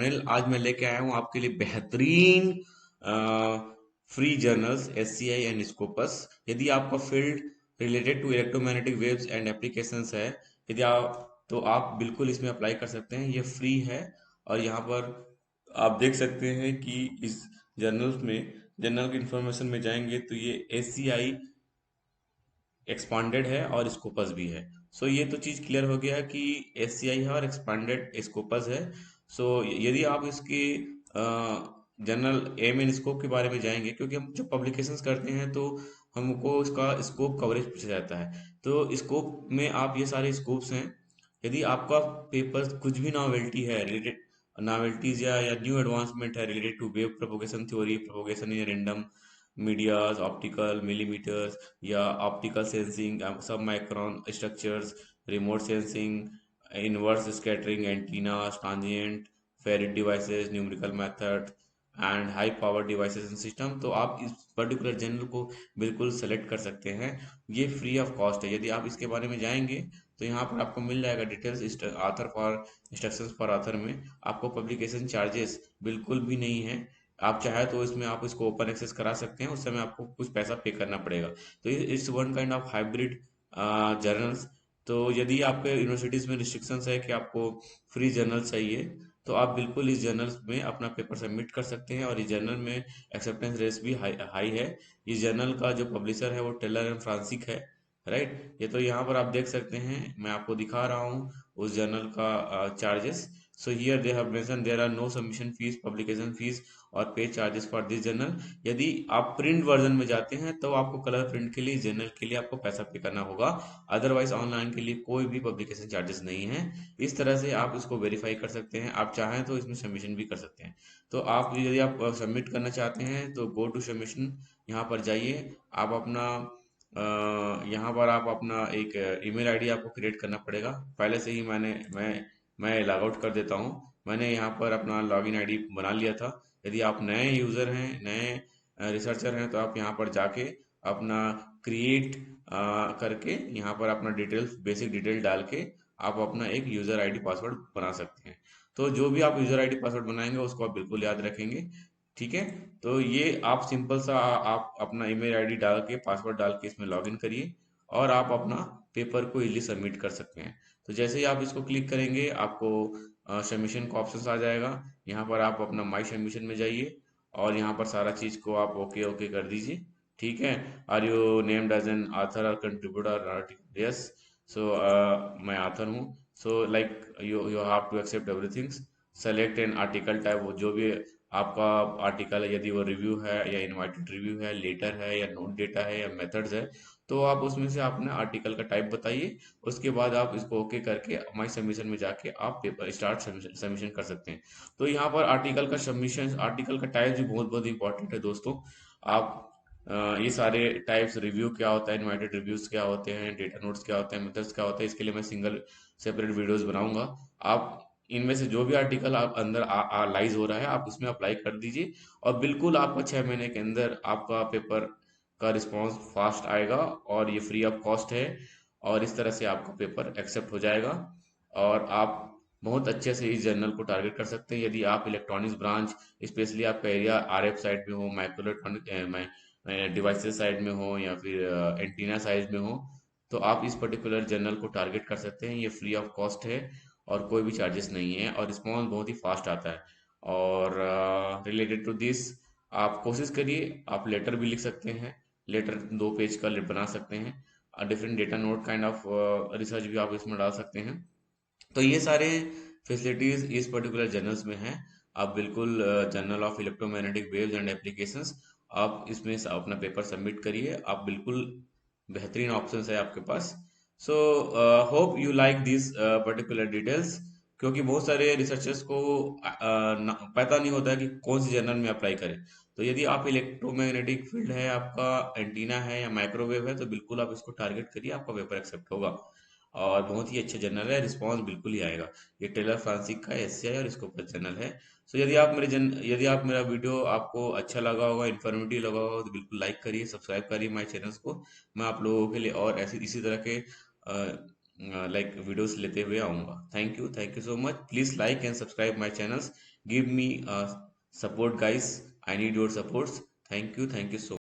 अनिल। आज मैं लेके आया हूँ आपके लिए बेहतरीन free journals SCI and Scopus. यदि आपका field related to electromagnetic waves and applications है, यदि आप तो आप बिल्कुल इसमें अप्लाई कर सकते हैं। ये फ्री है और यहाँ पर आप देख सकते हैं कि इस जर्नल्स में जर्नल की इंफॉर्मेशन में जाएंगे तो ये एससीआई एक्सपांडेड है और स्कोपस भी है। सो ये तो चीज़ क्लियर हो गया कि एससीआई है और एक्सपांडेड स्कोपस है। सो यदि आप इसके जनरल एम एंड स्कोप के बारे में जाएंगे, क्योंकि हम जब पब्लिकेशंस करते हैं तो हमको इसका स्कोप कवरेज पूछा जाता है। तो स्कोप में आप ये सारे स्कोप्स हैं। यदि आपका पेपर कुछ भी नॉवेल्टी है रिलेटेड, नॉवेल्टीज या न्यू एडवांसमेंट है related to wave propagation theory, propagation in random medias, optical millimetres या optical sensing, sub micron structures, remote sensing, inverse scattering, antenna, transient, ferrite devices, numerical method and high power devices and system, तो आप इस particular journal को बिल्कुल select कर सकते हैं। ये फ्री ऑफ कॉस्ट है। यदि आप इसके बारे में जाएंगे तो यहाँ पर आपको मिल जाएगा details author for instructions for author में। आपको पब्लिकेशन चार्जेस बिल्कुल भी नहीं है। आप चाहे तो इसमें आप इसको ओपन एक्सेस करा सकते हैं, उस समय आपको कुछ पैसा पे करना पड़ेगा। तो it's one kind of hybrid journals. तो यदि आपके यूनिवर्सिटीज में रिस्ट्रिक्शंस है कि आपको फ्री जर्नल चाहिए, तो आप बिल्कुल इस जर्नल्स में अपना पेपर सबमिट कर सकते हैं और इस जर्नल में एक्सेप्टेंस रेट भी हाई है। इस जर्नल का जो पब्लिशर है वो टेलर एंड फ्रांसिक है, राइट। ये तो यहाँ पर आप देख सकते हैं, मैं आपको दिखा रहा हूँ उस जर्नल का charges. So here they have mention there are no submission fees, publication fees और pay charges for this journal. यदि आप प्रिंट वर्जन में जाते हैं तो आपको कलर प्रिंट के लिए, जर्नल के लिए आपको पैसा पे करना होगा। अदरवाइज ऑनलाइन के लिए कोई भी पब्लिकेशन चार्जेस नहीं है। इस तरह से आप इसको वेरीफाई कर सकते हैं। आप चाहें तो इसमें सबमिशन भी कर सकते हैं। तो आप यदि आप सबमिट करना चाहते हैं तो गो टू सबमिशन, यहाँ पर जाइए। आप अपना यहाँ पर आप अपना एक ईमेल आईडी आपको क्रिएट करना पड़ेगा। पहले से ही मैं लॉग आउट कर देता हूँ। मैंने यहाँ पर अपना लॉगिन आईडी बना लिया था। यदि आप नए यूज़र हैं, नए रिसर्चर हैं, तो आप यहाँ पर जाके अपना क्रिएट करके यहाँ पर अपना डिटेल्स, बेसिक डिटेल डाल के आप अपना एक यूज़र आईडी पासवर्ड बना सकते हैं। तो जो भी आप यूज़र आईडी पासवर्ड बनाएंगे उसको आप बिल्कुल याद रखेंगे, ठीक है। तो ये आप सिंपल सा आप अपना ईमेल आईडी डाल के, पासवर्ड डाल के इसमें लॉगिन करिए और आप अपना पेपर को इजीली सबमिट कर सकते हैं। तो जैसे ही आप इसको क्लिक करेंगे आपको सबमिशन का ऑप्शन आ जाएगा। यहाँ पर आप अपना माई सबमिशन में जाइए और यहाँ पर सारा चीज़ को आप ओके ओके कर दीजिए, ठीक है। Are you named as an author और कंट्रीब्यूटर आर्टिकल? यस। सो मैं आथर हूँ। So like you you have to accept everything. Select an article type, वो जो भी आपका आर्टिकल है, यदि वो रिव्यू है या इनवाइटेड रिव्यू है, लेटर है या नोट डेटा है या मेथड्स है, तो आप उसमें से अपने आर्टिकल का टाइप बताइए। उसके बाद आप इसको ओके करके माई सबमिशन में जाके आप पेपर स्टार्ट सबमिशन कर सकते हैं। तो यहाँ पर आर्टिकल का सबमिशन, आर्टिकल का टाइप भी बहुत बहुत इंपॉर्टेंट है दोस्तों। आप ये सारे टाइप्स, रिव्यू क्या होता है, इनवाइटेड रिव्यूज क्या होते हैं, डेटा नोट्स क्या होते हैं, मेथड्स क्या होते हैं, इसके लिए मैं सिंगल सेपरेट वीडियोस बनाऊंगा। आप इनमें से जो भी आर्टिकल आप अंदर लाइज हो रहा है आप उसमें अप्लाई कर दीजिए और बिल्कुल आपका 6 महीने के अंदर आपका पेपर का रिस्पांस फास्ट आएगा और ये फ्री ऑफ कॉस्ट है। और इस तरह से आपका पेपर एक्सेप्ट हो जाएगा और आप बहुत अच्छे से इस जर्नल को टारगेट कर सकते हैं। यदि आप इलेक्ट्रॉनिक्स ब्रांच, स्पेशली आपका एरिया आरएफ साइड में हो, माइक्रो इलेक्ट्रॉनिक डिवाइसेस साइड में हो या फिर एंटीना साइड में हो, तो आप इस पर्टिकुलर जर्नल को टारगेट कर सकते हैं। ये फ्री ऑफ कॉस्ट है और कोई भी चार्जेस नहीं है और रिस्पॉन्स बहुत ही फास्ट आता है। और रिलेटेड टू दिस आप कोशिश करिए, आप लेटर भी लिख सकते हैं। लेटर 2 पेज का बना सकते हैं। Different data note kind of research भी आप इसमें डाल सकते हैं। तो ये सारे फैसिलिटीज इस पर्टिकुलर जर्नल्स में हैं। आप बिल्कुल journal of electromagnetic waves and applications, आप इसमें अपना पेपर सबमिट करिए। आप बिल्कुल बेहतरीन ऑप्शंस है आपके पास। So hope you like this particular details, क्योंकि बहुत सारे रिसर्चर्स को पता नहीं होता है कि कौन सी जर्नल में अप्लाई करें। तो यदि आप इलेक्ट्रोमैग्नेटिक फील्ड है, आपका एंटीना है या माइक्रोवेव है, तो बिल्कुल आप इसको टारगेट करिए, आपका पेपर एक्सेप्ट होगा और बहुत ही अच्छा जर्नल है, रिस्पांस बिल्कुल ही आएगा। ये टेलर फ्रांसिक का एससीआई और स्कोपस जर्नल है। सो यदि आप मेरा वीडियो आपको अच्छा लगा होगा, इन्फॉर्मेटिव लगा होगा, तो बिल्कुल लाइक करिए, सब्सक्राइब करिए माय चैनल्स को। मैं आप लोगों के लिए और ऐसी इसी तरह के लाइक वीडियोस लेते हुए आऊँगा। Thank you so much. Please like and subscribe my channels give me support guys. I need your supports. Thank you so